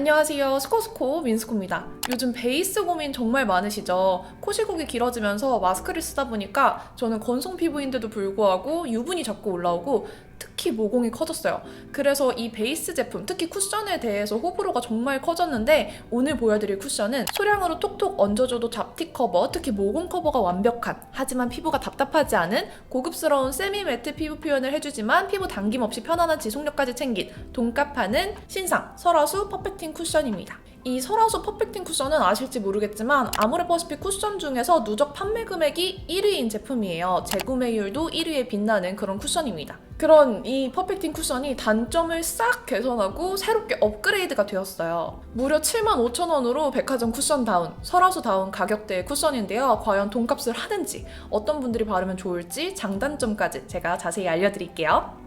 안녕하세요. 스코스코 민스코입니다. 요즘 베이스 고민 정말 많으시죠? 코 시국이 길어지면서 마스크를 쓰다 보니까 저는 건성 피부인데도 불구하고 유분이 자꾸 올라오고 특히 모공이 커졌어요. 그래서 이 베이스 제품, 특히 쿠션에 대해서 호불호가 정말 커졌는데 오늘 보여드릴 쿠션은 소량으로 톡톡 얹어줘도 잡티 커버, 특히 모공 커버가 완벽한, 하지만 피부가 답답하지 않은 고급스러운 세미 매트 피부 표현을 해주지만 피부 당김 없이 편안한 지속력까지 챙긴 돈값하는 신상 설화수 퍼펙팅 쿠션입니다. 이 설화수 퍼펙팅 쿠션은 아실지 모르겠지만 아모레퍼시픽 쿠션 중에서 누적 판매 금액이 1위인 제품이에요. 재구매율도 1위에 빛나는 그런 쿠션입니다. 그런 이 퍼펙팅 쿠션이 단점을 싹 개선하고 새롭게 업그레이드가 되었어요. 무려 75,000원으로 백화점 쿠션 다운, 설화수 다운 가격대의 쿠션인데요. 과연 돈값을 하는지, 어떤 분들이 바르면 좋을지 장단점까지 제가 자세히 알려드릴게요.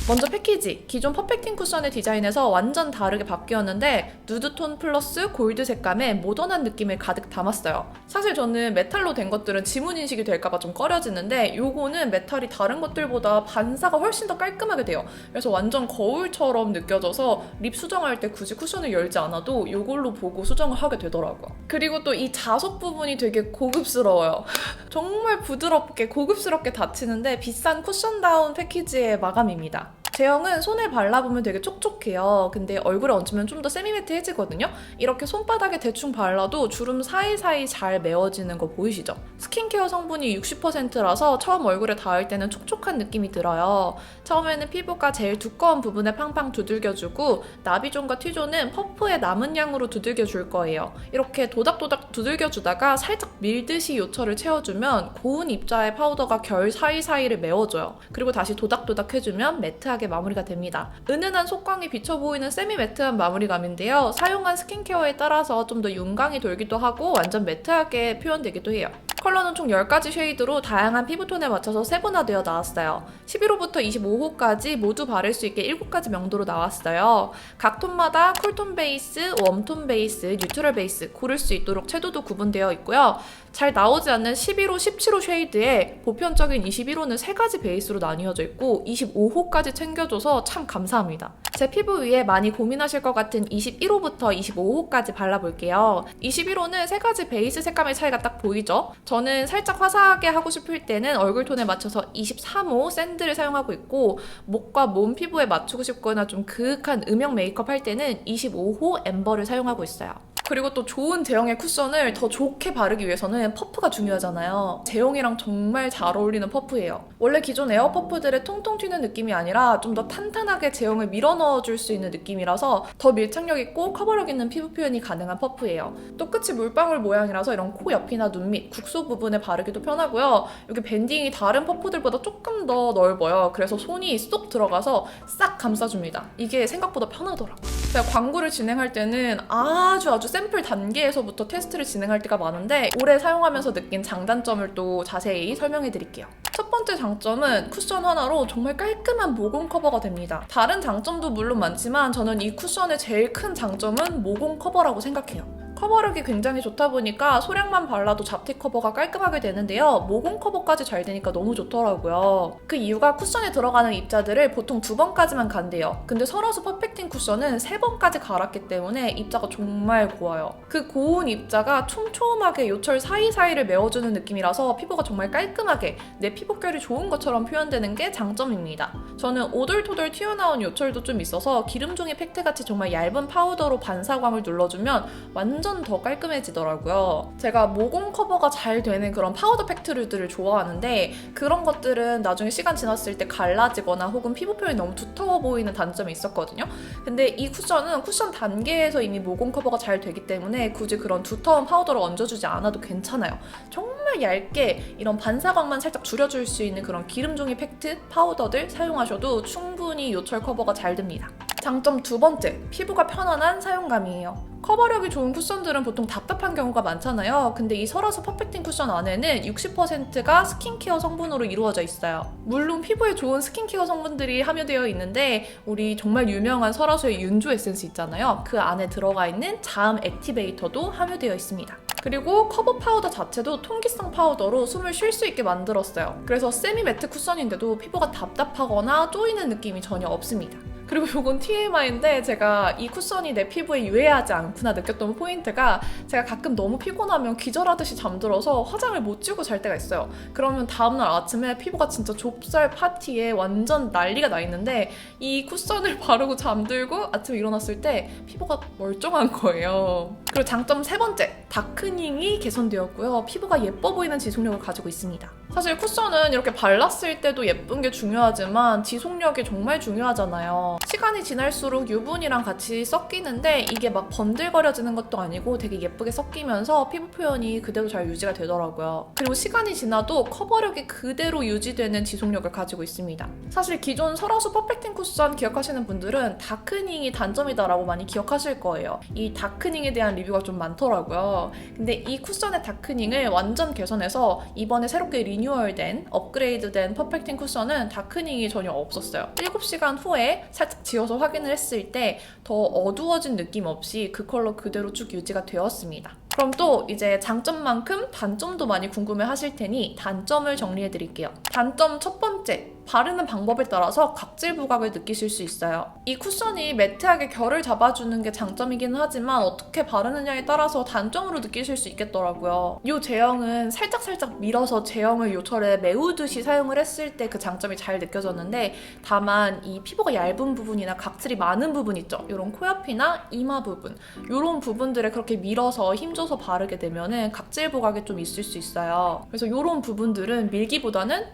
먼저 패키지, 기존 퍼펙팅 쿠션의 디자인에서 완전 다르게 바뀌었는데 누드톤 플러스 골드 색감에 모던한 느낌을 가득 담았어요. 사실 저는 메탈로 된 것들은 지문인식이 될까봐 좀 꺼려지는데 요거는 메탈이 다른 것들보다 반사가 훨씬 더 깔끔하게 돼요. 그래서 완전 거울처럼 느껴져서 립 수정할 때 굳이 쿠션을 열지 않아도 요걸로 보고 수정을 하게 되더라고요. 그리고 또 이 자석 부분이 되게 고급스러워요. 정말 부드럽게 고급스럽게 닫히는데 비싼 쿠션다운 패키지의 마감입니다. 제형은 손에 발라보면 되게 촉촉해요. 근데 얼굴에 얹으면 좀 더 세미매트해지거든요. 이렇게 손바닥에 대충 발라도 주름 사이사이 잘 메워지는 거 보이시죠? 스킨케어 성분이 60%라서 처음 얼굴에 닿을 때는 촉촉한 느낌이 들어요. 처음에는 피부가 제일 두꺼운 부분에 팡팡 두들겨주고 나비존과 T존은 퍼프의 남은 양으로 두들겨줄 거예요. 이렇게 도닥도닥 두들겨주다가 살짝 밀듯이 요철을 채워주면 고운 입자의 파우더가 결 사이사이를 메워줘요. 그리고 다시 도닥도닥 해주면 매트하게 마무리가 됩니다. 은은한 속광이 비쳐 보이는 세미 매트한 마무리감인데요. 사용한 스킨케어에 따라서 좀 더 윤광이 돌기도 하고 완전 매트하게 표현되기도 해요. 컬러는 총 10가지 쉐이드로 다양한 피부톤에 맞춰서 세분화되어 나왔어요. 11호부터 25호까지 모두 바를 수 있게 7가지 명도로 나왔어요. 각 톤마다 쿨톤 베이스, 웜톤 베이스, 뉴트럴 베이스 고를 수 있도록 채도도 구분되어 있고요. 잘 나오지 않는 11호, 17호 쉐이드에 보편적인 21호는 3가지 베이스로 나뉘어져 있고 25호까지 챙겨줘서 참 감사합니다. 제 피부 위에 많이 고민하실 것 같은 21호부터 25호까지 발라볼게요. 21호는 3가지 베이스 색감의 차이가 딱 보이죠? 저는 살짝 화사하게 하고 싶을 때는 얼굴톤에 맞춰서 23호 샌드를 사용하고 있고 목과 몸 피부에 맞추고 싶거나 좀 그윽한 음영 메이크업 할 때는 25호 엠버를 사용하고 있어요. 그리고 또 좋은 제형의 쿠션을 더 좋게 바르기 위해서는 퍼프가 중요하잖아요. 제형이랑 정말 잘 어울리는 퍼프예요. 원래 기존 에어 퍼프들의 통통 튀는 느낌이 아니라 좀 더 탄탄하게 제형을 밀어 넣어줄 수 있는 느낌이라서 더 밀착력 있고 커버력 있는 피부 표현이 가능한 퍼프예요. 또 끝이 물방울 모양이라서 이런 코 옆이나 눈 밑, 국소 부분에 바르기도 편하고요. 여기 밴딩이 다른 퍼프들보다 조금 더 넓어요. 그래서 손이 쏙 들어가서 싹 감싸줍니다. 이게 생각보다 편하더라고요. 제가 광고를 진행할 때는 아주 샘플 단계에서부터 테스트를 진행할 때가 많은데 오래 사용하면서 느낀 장단점을 또 자세히 설명해 드릴게요. 첫 번째 장점은 쿠션 하나로 정말 깔끔한 모공 커버가 됩니다. 다른 장점도 물론 많지만 저는 이 쿠션의 제일 큰 장점은 모공 커버라고 생각해요. 커버력이 굉장히 좋다 보니까 소량만 발라도 잡티 커버가 깔끔하게 되는데요. 모공 커버까지 잘 되니까 너무 좋더라고요. 그 이유가 쿠션에 들어가는 입자들을 보통 2번까지만 간대요. 근데 설화수 퍼펙팅 쿠션은 3번까지 갈았기 때문에 입자가 정말 고와요. 그 고운 입자가 촘촘하게 요철 사이사이를 메워주는 느낌이라서 피부가 정말 깔끔하게 내 피부결이 좋은 것처럼 표현되는 게 장점입니다. 저는 오돌토돌 튀어나온 요철도 좀 있어서 기름종이 팩트같이 정말 얇은 파우더로 반사광을 눌러주면 완전 더 깔끔해지더라고요. 제가 모공 커버가 잘 되는 그런 파우더 팩트류들을 좋아하는데 그런 것들은 나중에 시간 지났을 때 갈라지거나 혹은 피부 표현이 너무 두터워 보이는 단점이 있었거든요. 근데 이 쿠션은 쿠션 단계에서 이미 모공 커버가 잘 되기 때문에 굳이 그런 두터운 파우더를 얹어주지 않아도 괜찮아요. 정말 얇게 이런 반사광만 살짝 줄여줄 수 있는 그런 기름종이 팩트 파우더들 사용하셔도 충분히 요철 커버가 잘 됩니다. 장점 두 번째, 피부가 편안한 사용감이에요. 커버력이 좋은 쿠션들은 보통 답답한 경우가 많잖아요. 근데 이 설화수 퍼펙팅 쿠션 안에는 60%가 스킨케어 성분으로 이루어져 있어요. 물론 피부에 좋은 스킨케어 성분들이 함유되어 있는데 우리 정말 유명한 설화수의 윤조 에센스 있잖아요. 그 안에 들어가 있는 자음 액티베이터도 함유되어 있습니다. 그리고 커버 파우더 자체도 통기성 파우더로 숨을 쉴 수 있게 만들었어요. 그래서 세미 매트 쿠션인데도 피부가 답답하거나 쪼이는 느낌이 전혀 없습니다. 그리고 요건 TMI인데 제가 이 쿠션이 내 피부에 유해하지 않구나 느꼈던 포인트가 제가 가끔 너무 피곤하면 기절하듯이 잠들어서 화장을 못 지우고 잘 때가 있어요. 그러면 다음날 아침에 피부가 진짜 좁쌀 파티에 완전 난리가 나 있는데 이 쿠션을 바르고 잠들고 아침에 일어났을 때 피부가 멀쩡한 거예요. 그리고 장점 세 번째, 다크닝이 개선되었고요. 피부가 예뻐 보이는 지속력을 가지고 있습니다. 사실 쿠션은 이렇게 발랐을 때도 예쁜 게 중요하지만 지속력이 정말 중요하잖아요. 시간이 지날수록 유분이랑 같이 섞이는데 이게 막 번들거려지는 것도 아니고 되게 예쁘게 섞이면서 피부 표현이 그대로 잘 유지가 되더라고요. 그리고 시간이 지나도 커버력이 그대로 유지되는 지속력을 가지고 있습니다. 사실 기존 설화수 퍼펙팅 쿠션 기억하시는 분들은 다크닝이 단점이다라고 많이 기억하실 거예요. 이 다크닝에 대한 리뷰가 좀 많더라고요. 근데 이 쿠션의 다크닝을 완전 개선해서 이번에 새롭게 리뉴얼된 업그레이드된 퍼펙팅 쿠션은 다크닝이 전혀 없었어요. 7시간 후에 살짝 지워서 확인을 했을 때 더 어두워진 느낌 없이 그 컬러 그대로 쭉 유지가 되었습니다. 그럼 또 이제 장점만큼 단점도 많이 궁금해 하실 테니 단점을 정리해 드릴게요. 단점 첫 번째, 바르는 방법에 따라서 각질 부각을 느끼실 수 있어요. 이 쿠션이 매트하게 결을 잡아주는 게 장점이긴 하지만 어떻게 바르느냐에 따라서 단점으로 느끼실 수 있겠더라고요. 이 제형은 살짝 밀어서 제형을 요철에 메우듯이 사용을 했을 때 그 장점이 잘 느껴졌는데 다만 이 피부가 얇은 부분이나 각질이 많은 부분 있죠. 이런 코 옆이나 이마 부분 이런 부분들에 그렇게 밀어서 힘줘서 바르게 되면은 각질 부각이 좀 있을 수 있어요. 그래서 이런 부분들은 밀기보다는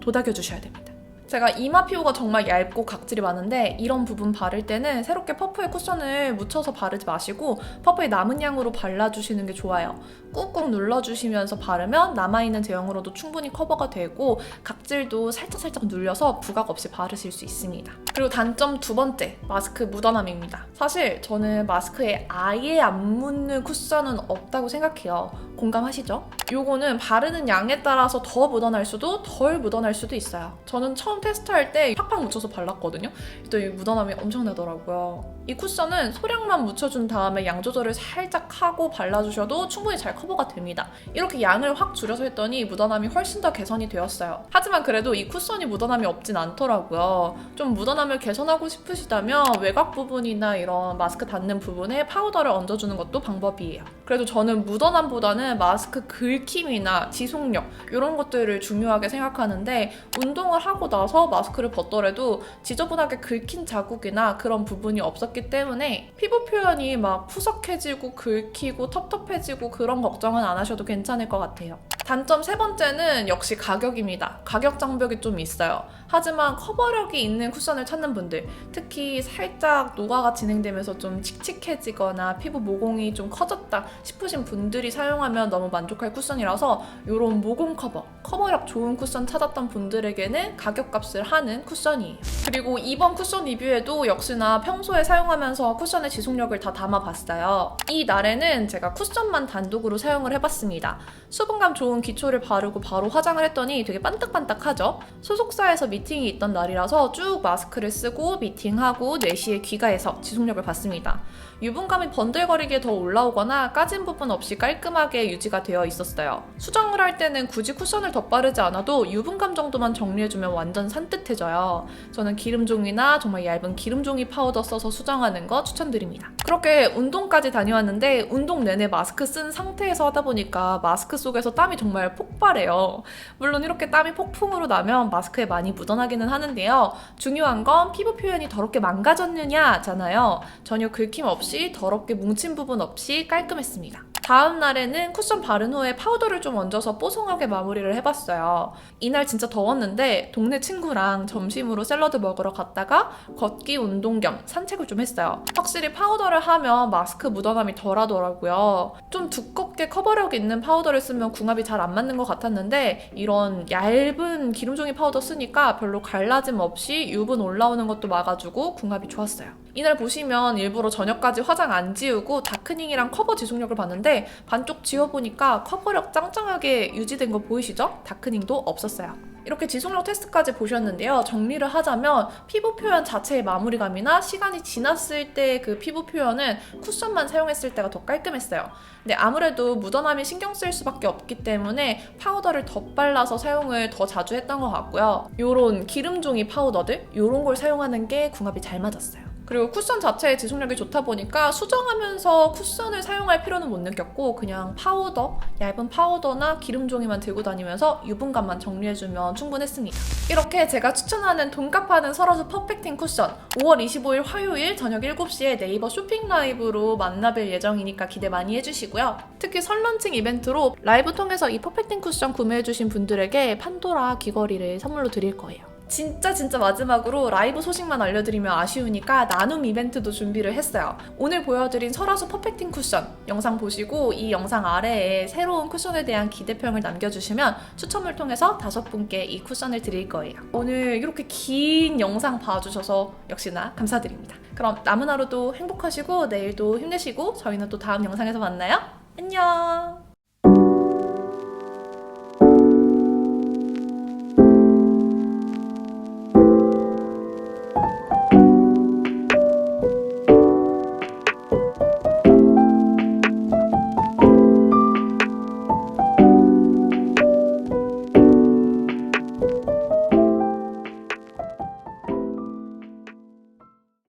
도닥여주셔야 됩니다. 제가 이마 피부가 정말 얇고 각질이 많은데 이런 부분 바를 때는 새롭게 퍼프에 쿠션을 묻혀서 바르지 마시고 퍼프에 남은 양으로 발라주시는 게 좋아요. 꾹꾹 눌러주시면서 바르면 남아있는 제형으로도 충분히 커버가 되고 각질도 살짝 눌려서 부각 없이 바르실 수 있습니다. 그리고 단점 두 번째, 마스크 묻어남입니다. 사실 저는 마스크에 아예 안 묻는 쿠션은 없다고 생각해요. 공감하시죠? 요거는 바르는 양에 따라서 더 묻어날 수도 덜 묻어날 수도 있어요. 저는 처음 테스트할 때 팍팍 묻혀서 발랐거든요. 또 이 묻어남이 엄청 나더라고요. 이 쿠션은 소량만 묻혀준 다음에 양 조절을 살짝 하고 발라주셔도 충분히 잘 커버가 됩니다. 이렇게 양을 확 줄여서 했더니 묻어남이 훨씬 더 개선이 되었어요. 하지만 그래도 이 쿠션이 묻어남이 없진 않더라고요. 좀 묻어남을 개선하고 싶으시다면 외곽 부분이나 이런 마스크 닿는 부분에 파우더를 얹어주는 것도 방법이에요. 그래도 저는 묻어남보다는 마스크 긁힘이나 지속력 이런 것들을 중요하게 생각하는데 운동을 하고 나서 마스크를 벗더라도 지저분하게 긁힌 자국이나 그런 부분이 없었기 때문에 피부 표현이 막 푸석해지고 긁히고 텁텁해지고 그런 걱정은 안 하셔도 괜찮을 것 같아요. 단점 세 번째는 역시 가격입니다. 가격 장벽이 좀 있어요. 하지만 커버력이 있는 쿠션을 찾는 분들, 특히 살짝 노화가 진행되면서 좀 칙칙해지거나 피부 모공이 좀 커졌다 싶으신 분들이 사용하면 너무 만족할 쿠션이라서 이런 모공 커버력 좋은 쿠션 찾았던 분들에게는 가격값을 하는 쿠션이에요. 그리고 이번 쿠션 리뷰에도 역시나 평소에 사용하면서 쿠션의 지속력을 다 담아봤어요. 이 날에는 제가 쿠션만 단독으로 사용을 해봤습니다. 수분감 좋은 기초를 바르고 바로 화장을 했더니 되게 반딱반딱하죠? 소속사에서 미팅이 있던 날이라서 쭉 마스크를 쓰고 미팅하고 4시에 귀가해서 지속력을 봤습니다. 유분감이 번들거리게 더 올라오거나 까진 부분 없이 깔끔하게 유지가 되어 있었어요. 수정을 할 때는 굳이 쿠션을 덧바르지 않아도 유분감 정도만 정리해주면 완전 산뜻해져요. 저는 기름종이나 정말 얇은 기름종이 파우더 써서 수정하는 거 추천드립니다. 그렇게 운동까지 다녀왔는데 운동 내내 마스크 쓴 상태에서 하다 보니까 마스크 속에서 땀이 정말 폭발해요. 물론 이렇게 땀이 폭풍으로 나면 마스크에 많이 묻어나기는 하는데요. 중요한 건 피부 표현이 더럽게 망가졌느냐잖아요. 전혀 긁힘 없이 더럽게 뭉친 부분 없이 깔끔했습니다. 다음 날에는 쿠션 바른 후에 파우더를 좀 얹어서 뽀송하게 마무리를 해봤어요. 이날 진짜 더웠는데 동네 친구랑 점심으로 샐러드 먹으러 갔다가 걷기 운동 겸 산책을 좀 했어요. 확실히 파우더를 하면 마스크 묻어남이 덜 하더라고요. 좀 두껍게 커버력 있는 파우더를 쓰면 궁합이 잘 안 맞는 것 같았는데 이런 얇은 기름종이 파우더 쓰니까 별로 갈라짐 없이 유분 올라오는 것도 막아주고 궁합이 좋았어요. 이날 보시면 일부러 저녁까지 화장 안 지우고 다크닝이랑 커버 지속력을 봤는데 반쪽 지워보니까 커버력 짱짱하게 유지된 거 보이시죠? 다크닝도 없었어요. 이렇게 지속력 테스트까지 보셨는데요. 정리를 하자면 피부 표현 자체의 마무리감이나 시간이 지났을 때 그 피부 표현은 쿠션만 사용했을 때가 더 깔끔했어요. 근데 아무래도 묻어남이 신경 쓸 수밖에 없기 때문에 파우더를 덧발라서 사용을 더 자주 했던 것 같고요. 요런 기름종이 파우더들 요런 걸 사용하는 게 궁합이 잘 맞았어요. 그리고 쿠션 자체의 지속력이 좋다 보니까 수정하면서 쿠션을 사용할 필요는 못 느꼈고 그냥 파우더, 얇은 파우더나 기름종이만 들고 다니면서 유분감만 정리해주면 충분했습니다. 이렇게 제가 추천하는 돈값하는 설화수 퍼펙팅 쿠션 5월 25일 화요일 저녁 7시에 네이버 쇼핑 라이브로 만나뵐 예정이니까 기대 많이 해주시고요. 특히 설 런칭 이벤트로 라이브 통해서 이 퍼펙팅 쿠션 구매해주신 분들에게 판도라 귀걸이를 선물로 드릴 거예요. 진짜 마지막으로 라이브 소식만 알려드리면 아쉬우니까 나눔 이벤트도 준비를 했어요. 오늘 보여드린 설화수 퍼펙팅 쿠션 영상 보시고 이 영상 아래에 새로운 쿠션에 대한 기대평을 남겨주시면 추첨을 통해서 5분께 이 쿠션을 드릴 거예요. 오늘 이렇게 긴 영상 봐주셔서 역시나 감사드립니다. 그럼 남은 하루도 행복하시고 내일도 힘내시고 저희는 또 다음 영상에서 만나요. 안녕.